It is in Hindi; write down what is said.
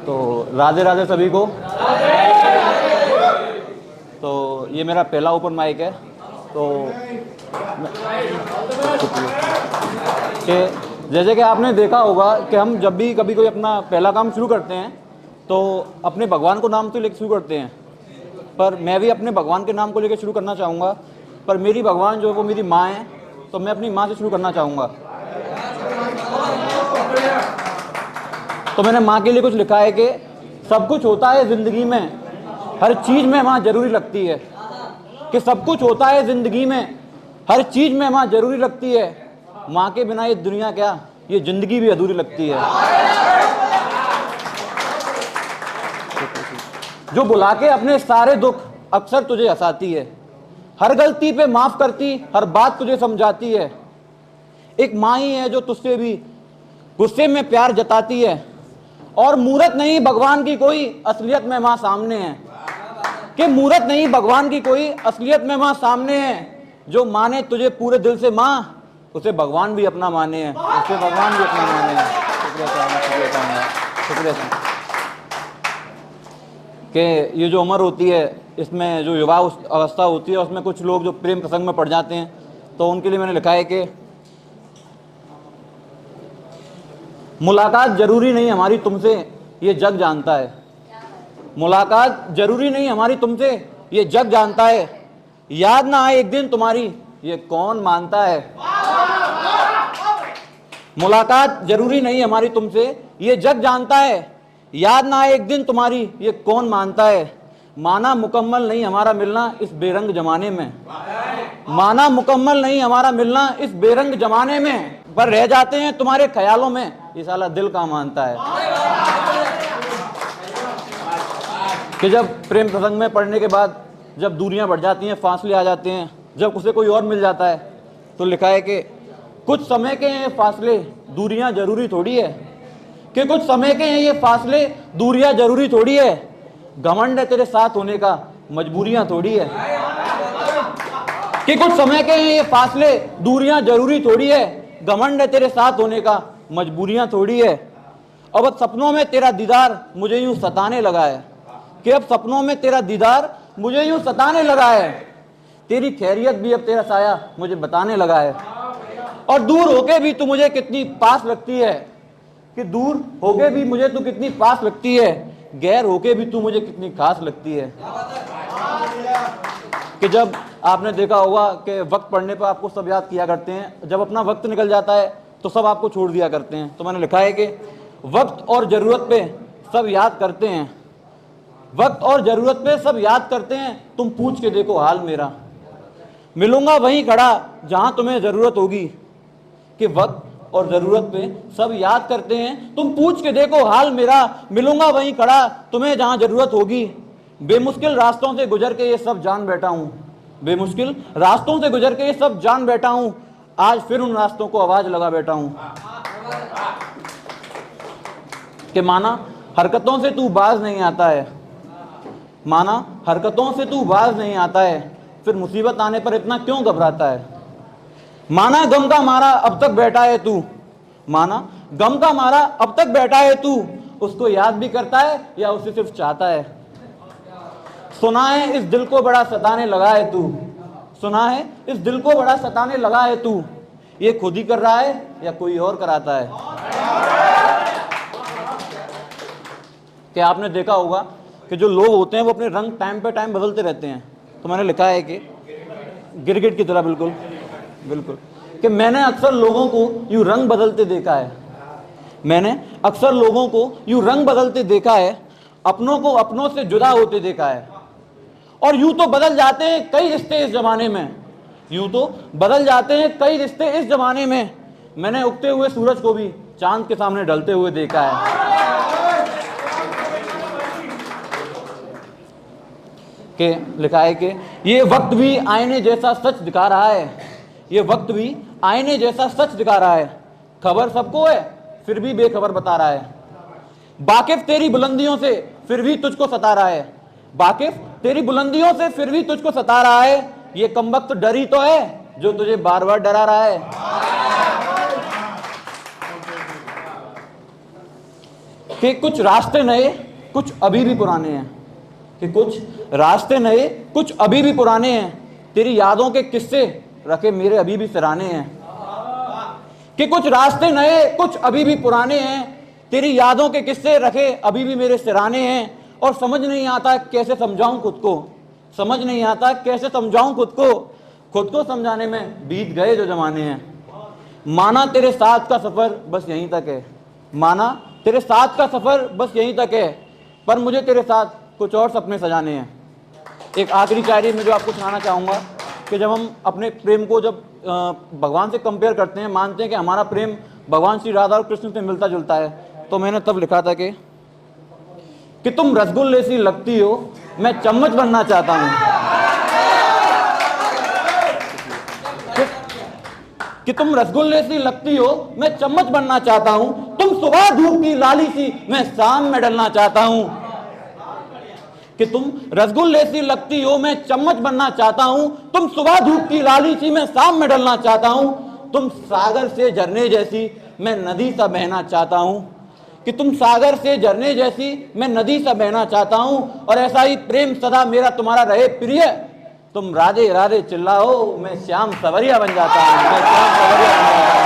तो राधे राधे सभी को। तो ये मेरा पहला ओपन माइक है। तो कि जैसे कि आपने देखा होगा कि हम जब भी कभी कोई अपना पहला काम शुरू करते हैं तो अपने भगवान को नाम तो लेकर शुरू करते हैं, पर मैं भी अपने भगवान के नाम को लेकर शुरू करना चाहूँगा। पर मेरी भगवान जो है वो मेरी माँ है, तो मैं अपनी माँ से शुरू करना चाहूँगा। तो मैंने माँ के लिए कुछ लिखा है कि सब कुछ होता है ज़िंदगी में, हर चीज़ में माँ ज़रूरी लगती है। कि सब कुछ होता है ज़िंदगी में, हर चीज़ में माँ ज़रूरी लगती है। माँ के बिना ये दुनिया क्या, ये ज़िंदगी भी अधूरी लगती है। जो बुला के अपने सारे दुख अक्सर तुझे हंसाती है, हर गलती पे माफ़ करती, हर बात तुझे समझाती है। एक माँ ही है जो तुझसे भी गुस्से में प्यार जताती है। और मूरत नहीं भगवान की कोई, असलियत में माँ सामने है। कि मूरत नहीं भगवान की कोई, असलियत में माँ सामने है। जो माने तुझे पूरे दिल से माँ, उसे भगवान भी अपना माने हैं, उसे भगवान भी अपना माने हैं। शुक्रिया साहब। कि ये जो उम्र होती है, इसमें जो युवा अवस्था होती है, उसमें कुछ लोग जो प्रेम प्रसंग में पड़ जाते हैं, तो उनके लिए मैंने लिखा है कि मुलाकात जरूरी नहीं हमारी तुमसे, ये जग जानता है। मुलाकात जरूरी नहीं हमारी तुमसे, ये जग जानता है। याद ना आए एक दिन तुम्हारी, ये कौन मानता है। मुलाकात जरूरी नहीं हमारी तुमसे, ये जग जानता है। याद ना आए एक दिन तुम्हारी, ये कौन मानता है। माना मुकम्मल नहीं हमारा मिलना इस बेरंग जमाने में, माना मुकम्मल नहीं हमारा मिलना इस बेरंग जमाने में, पर रह जाते हैं तुम्हारे ख्यालों में, ये साला दिल का मानता है। कि जब प्रेम प्रसंग में पढ़ने के बाद जब दूरियां बढ़ जाती हैं, फासले आ जाते हैं, जब उसे कोई और मिल जाता है, तो लिखा है कि कुछ समय के हैं ये फासले, दूरियां जरूरी थोड़ी है। कि कुछ समय के हैं ये फासले, दूरियां जरूरी थोड़ी है। घमंड है तेरे साथ होने का, मजबूरियां थोड़ी है। कि कुछ समय के हैं ये फासले, दूरियां जरूरी थोड़ी है। घमंड है तेरे साथ होने का, मजबूरियां थोड़ी है। अब सपनों में तेरा दीदार मुझे यूं सताने लगा है। कि अब सपनों में तेरा दीदार मुझे यूं सताने लगा है। तेरी खैरियत भी अब तेरा साया मुझे बताने लगा है। और दूर होके भी तू मुझे कितनी पास लगती है। कि दूर होके भी मुझे तू कितनी पास लगती है, गैर होके भी तू मुझे कितनी खास लगती है। कि जब आपने देखा होगा कि वक्त पड़ने पर आपको सब याद किया करते हैं, जब अपना वक्त निकल जाता है तो सब आपको छोड़ दिया करते हैं। तो मैंने लिखा है कि वक्त और ज़रूरत पे सब याद करते हैं, वक्त और ज़रूरत पे सब याद करते हैं। तुम पूछ के देखो हाल मेरा, मिलूंगा वहीं खड़ा जहां तुम्हें ज़रूरत होगी। कि वक्त और ज़रूरत पे सब याद करते हैं, तुम पूछ के देखो हाल मेरा, मिलूंगा वहीं खड़ा तुम्हें जहां ज़रूरत होगी। बेमुश्किल रास्तों से गुजर के ये सब जान बैठा हूँ, बेमुश्किल रास्तों से गुजर के ये सब जान बैठा हूँ। आज फिर उन रास्तों को आवाज़ लगा बैठा हूँ। कि माना हरकतों से तू बाज नहीं आता है, माना हरकतों से तू बाज नहीं आता है, फिर मुसीबत आने पर इतना क्यों घबराता है। माना गम का मारा अब तक बैठा है तू, माना गम का मारा अब तक बैठा है तू, उसको याद भी करता है या उसे सिर्फ चाहता है। सुना है इस दिल को बड़ा सताने लगा है तू, सुना है इस दिल को बड़ा सताने लगा है तू, ये खुद ही कर रहा है या कोई और कराता है। कि आपने देखा होगा कि जो लोग होते हैं वो अपने रंग टाइम पे टाइम बदलते रहते हैं। तो मैंने लिखा है कि गिरगिट की तरह, बिल्कुल बिल्कुल, कि मैंने अक्सर लोगों को यूं रंग बदलते देखा है, मैंने अक्सर लोगों को यूं रंग बदलते देखा है, अपनों को अपनों से जुदा होते देखा है। और यूं तो बदल जाते हैं कई रिश्ते इस जमाने में, यूं तो बदल जाते हैं कई रिश्ते इस जमाने में। मैंने उगते हुए सूरज को भी चांद के सामने ढलते हुए देखा है। कि लिखा है कि ये वक्त भी आईने जैसा सच दिखा रहा है, ये वक्त भी आईने जैसा सच दिखा रहा है। खबर सबको है फिर भी बेखबर बता रहा है, वाकिफ तेरी बुलंदियों से फिर भी तुझको सता रहा है, वाकिफ तेरी बुलंदियों से फिर भी तुझको सता रहा है। ये कमबख्त डर ही तो है जो तुझे बार बार डरा रहा है। कि कुछ रास्ते नए, कुछ अभी भी पुराने हैं। कि कुछ रास्ते नए, कुछ अभी भी पुराने हैं। तेरी यादों के किस्से रखे मेरे अभी भी सिराने हैं। कि कुछ रास्ते नए, कुछ अभी भी पुराने हैं। तेरी यादों के किस्से रखे अभी भी मेरे सिराने हैं। और समझ नहीं आता कैसे समझाऊं खुद को, समझ नहीं आता कैसे समझाऊं खुद को समझाने में बीत गए जो जमाने हैं। माना तेरे साथ का सफर बस यहीं तक है, माना तेरे साथ का सफर बस यहीं तक है, पर मुझे तेरे साथ कुछ और सपने सजाने हैं। एक आखिरी शायरी में जो आपको सुनाना चाहूँगा कि जब हम अपने प्रेम को जब भगवान से कंपेयर करते हैं, मानते हैं कि हमारा प्रेम भगवान श्री राधा और कृष्ण से मिलता जुलता है, तो मैंने तब लिखा था कि तुम रसगुल्ले सी लगती हो, मैं चम्मच बनना चाहता हूँ। कि तुम रसगुल्ले सी लगती हो, मैं चम्मच बनना चाहता हूँ। तुम सुबह धूप की लाली सी, मैं शाम में डलना चाहता हूँ। कि तुम रसगुल्ले सी लगती हो, मैं चम्मच बनना चाहता हूँ। तुम सुबह धूप की लाली सी, मैं शाम में डलना चाहता हूँ। तुम सागर से झरने जैसी, मैं नदी सा बहना चाहता हूँ। कि तुम सागर से झरने जैसी, मैं नदी सा बहना चाहता हूँ। और ऐसा ही प्रेम सदा मेरा तुम्हारा रहे प्रिय। तुम राधे राधे चिल्लाओ, मैं श्याम सवरिया बन जाता हूँ, मैं श्याम सवरिया बन जाता हूँ।